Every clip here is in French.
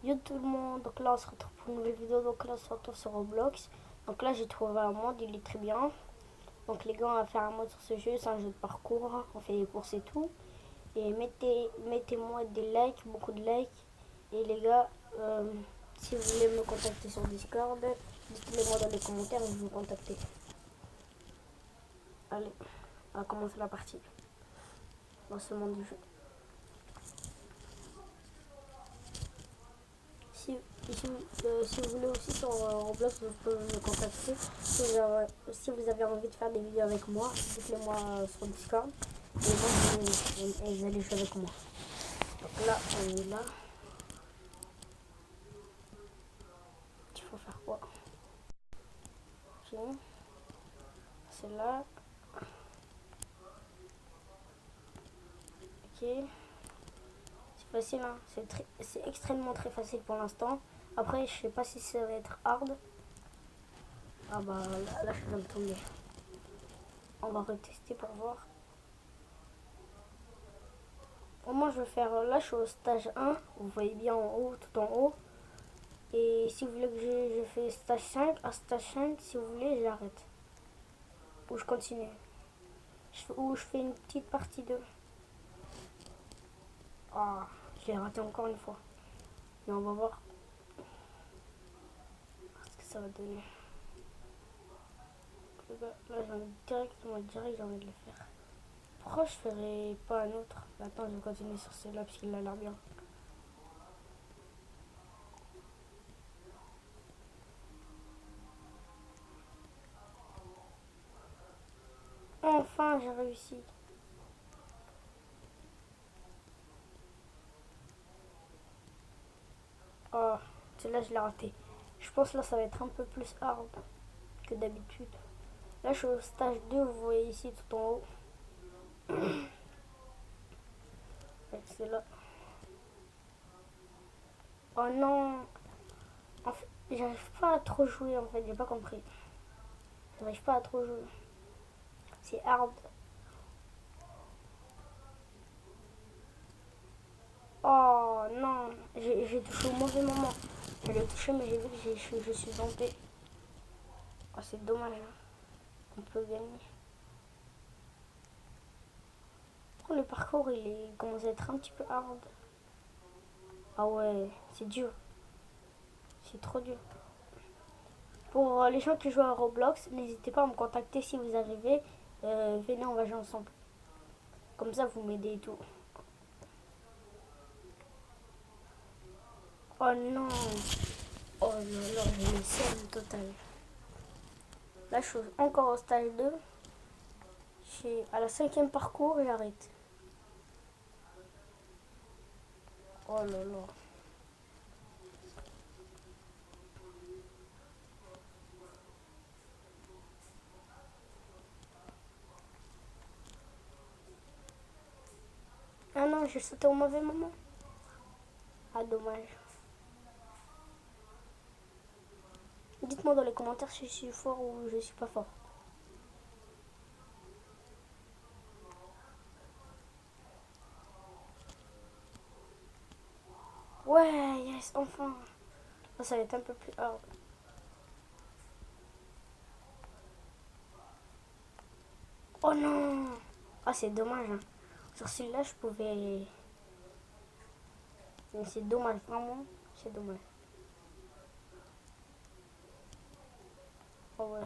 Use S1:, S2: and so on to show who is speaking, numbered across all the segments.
S1: Yo tout le monde, donc là on se retrouve pour une nouvelle vidéo, donc là on se retrouve sur Roblox. Donc là j'ai trouvé un mode, il est très bien. Donc les gars on va faire un mode sur ce jeu, c'est un jeu de parcours, on fait des courses et tout. Et mettez-moi des likes, beaucoup de likes. Et les gars, si vous voulez me contacter sur Discord, dites-le moi dans les commentaires et je vais vous contacter. Allez, on va commencer la partie dans ce monde du jeu. Si, si vous voulez aussi sur Roblox, vous pouvez me contacter. Si vous avez envie de faire des vidéos avec moi, dites-le moi sur Discord. Et moi, vous allez jouer avec moi. Donc là, on est là. Il faut faire quoi? Ok. C'est là. Ok. C'est facile, hein. C'est extrêmement très facile pour l'instant. Après, je sais pas si ça va être hard. Ah bah là je viens de tomber. On va retester pour voir. Au moins, je vais faire. Là, je suis au stage 1. Vous voyez bien en haut, tout en haut. Et si vous voulez que je fais stage 5, à stage 5, si vous voulez, j'arrête. Ou je continue. Ou je fais une petite partie de. Ah, j'ai raté encore une fois. Mais on va voir ce que ça va donner. Là, j'ai envie de le faire. Pourquoi je ferais pas un autre? Attends, je vais continuer sur celui-là parce qu'il a l'air bien. Enfin, j'ai réussi. Oh, celui-là, je l'ai raté. Je pense là, ça va être un peu plus hard que d'habitude. Là, je suis au stage 2, vous voyez ici tout en haut. C'est là. Oh non. En fait, j'arrive pas à trop jouer en fait, j'ai pas compris. J'arrive pas à trop jouer. C'est hard. Oh non, j'ai touché au mauvais moment. J'allais toucher mais j'ai vu que je suis tombé. Oh, c'est dommage. Hein. On peut gagner. Oh, le parcours il commence à être un petit peu hard. Ah ouais, c'est dur. C'est trop dur. Pour les gens qui jouent à Roblox, n'hésitez pas à me contacter si vous arrivez. Venez, on va jouer ensemble. Comme ça, vous m'aidez et tout. Oh non. Oh non, là, j'ai une scène totale. Là, je suis encore au stage 2. Je suis à la cinquième parcours et j'arrête. Oh là là. Ah non, j'ai sauté au mauvais moment. Ah, dommage. Dites-moi dans les commentaires si je suis fort ou je suis pas fort. Ouais, yes, enfin. Oh, ça va être un peu plus hard. Oh non. Ah, c'est dommage. Hein. Sur celui-là, je pouvais. Mais c'est dommage, vraiment. C'est dommage. Oh ouais.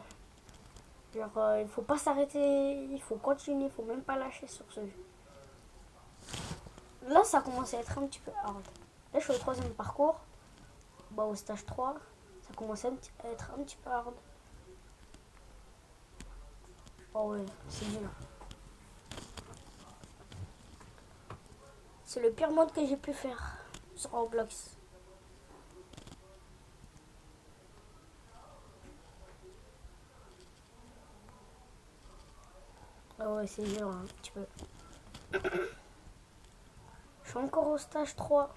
S1: Genre, il faut pas s'arrêter. Il faut continuer. Il faut même pas lâcher sur ce jeu. Là, ça commence à être un petit peu hard. Là, je suis au troisième parcours. Bah, au stage 3, ça commence à être un petit peu hard. Oh ouais, c'est dur. C'est le pire mode que j'ai pu faire sur Roblox. Ah ouais, c'est dur hein, un petit peu. Je suis encore au stage 3.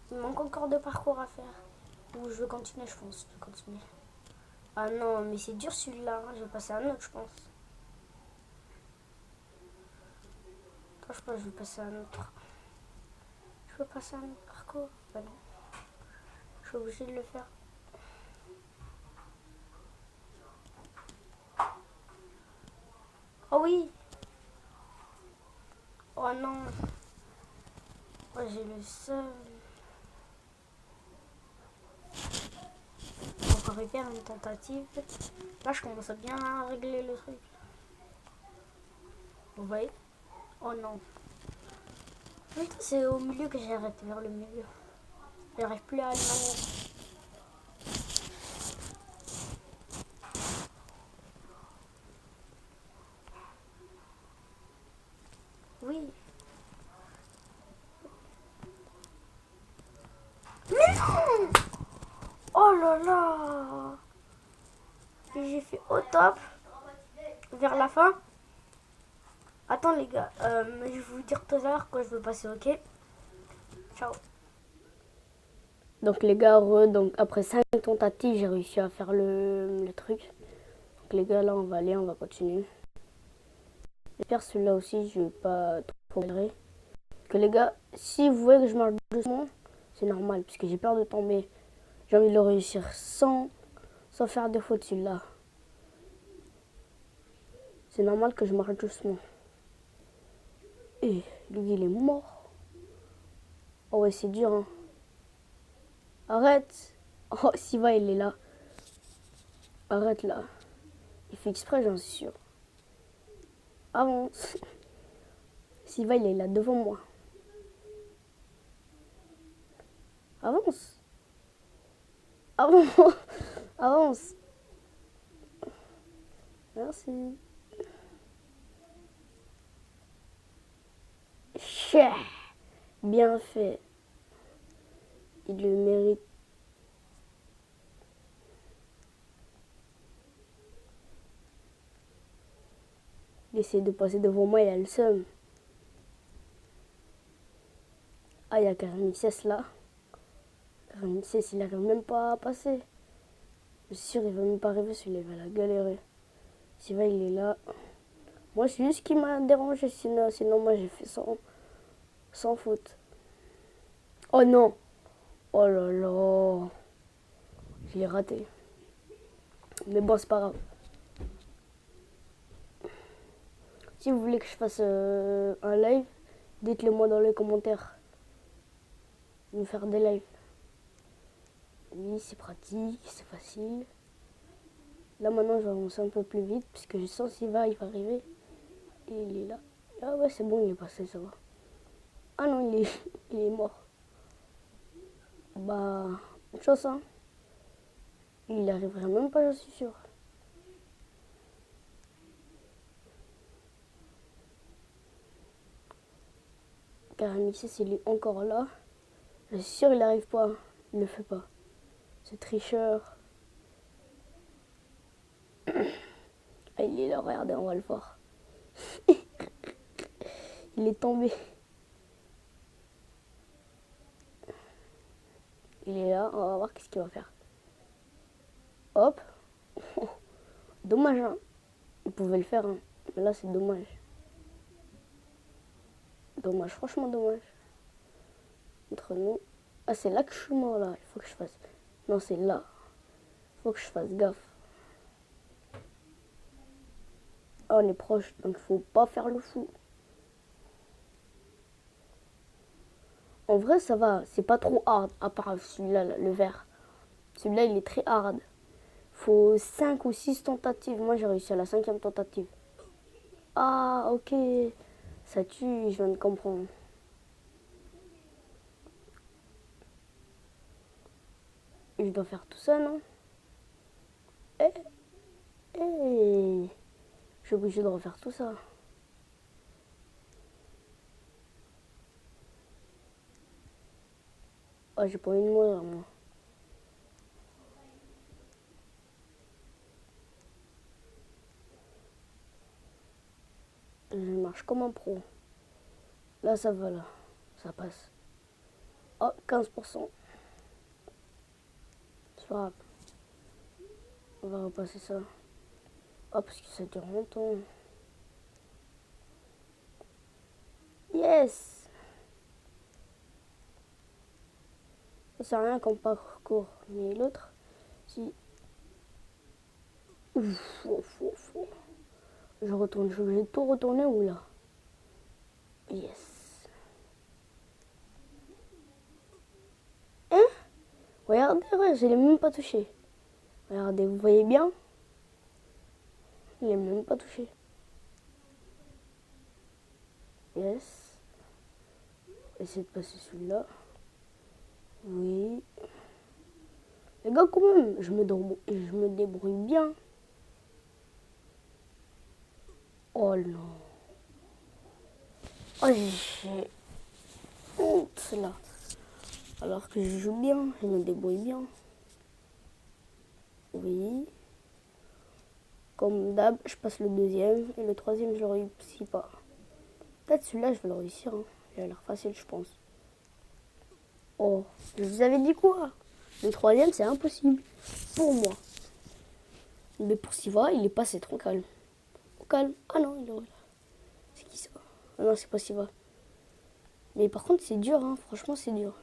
S1: Il me manque encore deux parcours à faire. Ou je vais continuer, je pense. Je vais continuer. Ah non, mais c'est dur celui-là. Hein. Je vais passer à un autre, je pense. Attends, je pense que je vais passer à un autre. Je vais passer à un autre parcours. Bah non. suis obligée de le faire. Oh oui. Oh non. Oh, j'ai le seum. On va refaire une tentative. Là, je commence à bien régler le truc. Vous voyez? Oh non. Mais c'est au milieu que j'arrête, vers le milieu. J'arrive plus à aller en haut. Oui. Mais non! Oh là là! Et j'ai fait au top. Vers la fin. Attends les gars, je vais vous dire tout à l'heure quand je veux passer, ok? Ciao. Donc les gars, donc après 5 tentatives, j'ai réussi à faire le truc. Donc les gars, là on va aller, on va continuer. J'espère celui-là aussi, je vais pas trop galérer. Que les gars, si vous voyez que je marche doucement, c'est normal, parce que j'ai peur de tomber. J'ai envie de le réussir sans faire des fautes celui-là. C'est normal que je marche doucement. Et lui, il est mort. Oh ouais, c'est dur, hein. Arrête. Oh, Siva, il est là. Arrête là. Il fait exprès, j'en suis sûr. Avance. Siva, il est là devant moi. Avance. Avance. Avance. Merci. Chais. Bien fait. Il le mérite. Il essaie de passer devant moi, il a le seum. Ah, il y a Karamixes là. Karamixes, il n'arrive même pas à passer. Je suis sûr, il va même pas arriver, celui-là, il va la galérer. Siva, il est là. Moi, c'est juste qui m'a dérangé, sinon moi, j'ai fait sans faute. Oh non. Oh là là. Je l'ai raté. Mais bon, c'est pas grave. Si vous voulez que je fasse un live, dites-le moi dans les commentaires. Me faire des lives. Oui, c'est pratique, c'est facile. Là maintenant, je vais avancer un peu plus vite puisque je sens qu'il va arriver. Et il est là. Ah ouais, c'est bon, il est passé, ça va. Ah non, il est mort. Bah, une chance, hein. Il arriverait même pas, je suis sûr. Karamixes, il est encore là. Je suis sûr, il n'arrive pas. Il le fait pas. C'est tricheur. Ah, il est là, regardez, on va le voir. Il est tombé. Il est là, on va voir qu'est-ce qu'il va faire. Hop. Dommage, hein. Il pouvait le faire, hein. Mais là, c'est dommage. Dommage, franchement dommage. Entre nous. Ah, c'est là que je suis mort, là. Il faut que je fasse... Non, c'est là. Il faut que je fasse gaffe. Ah, on est proche, donc il faut pas faire le fou. En vrai, ça va. C'est pas trop hard, à part celui-là, le vert. Celui-là, il est très hard. Faut 5 ou 6 tentatives. Moi, j'ai réussi à la 5e tentative. Ah, ok. Ça tue, je viens de comprendre. Je dois faire tout ça, non? Eh, eh. Je suis obligée de refaire tout ça. Ah, j'ai pas envie de mourir, moi. Je marche comme un pro. Là, ça va, là. Ça passe. Oh, 15%. C'est pas grave. On va repasser ça. Oh, parce que ça dure longtemps. Yes! Ça sert à rien comme parcours. Mais l'autre, si... Ouf, ouf, ouf, ouf. Je retourne, je suis obligé de tout retourner ou là? Yes. Hein? Regardez, ouais, je l'ai même pas touché. Regardez, vous voyez bien? Il est même pas touché. Yes. Essayer de passer celui-là. Oui. Les gars, quand même, je me débrouille bien. Oh non. Oh, j'ai honte là. Alors que je joue bien, je me débrouille bien. Oui. Comme d'hab, je passe le deuxième et le troisième, je le réussis pas. Peut-être celui-là, je vais le réussir. Hein. Il a l'air facile, je pense. Oh, je vous avais dit quoi? Le troisième, c'est impossible. Pour moi. Mais pour Siva, il est passé trop calme. Au calme. Ah non, il est là. C'est qui ça? Ah non, c'est pas Siva. Mais par contre, c'est dur, hein. Franchement, c'est dur.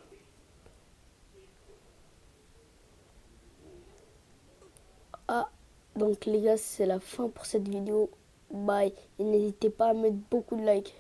S1: Ah, donc les gars, c'est la fin pour cette vidéo. Bye. Et n'hésitez pas à mettre beaucoup de likes.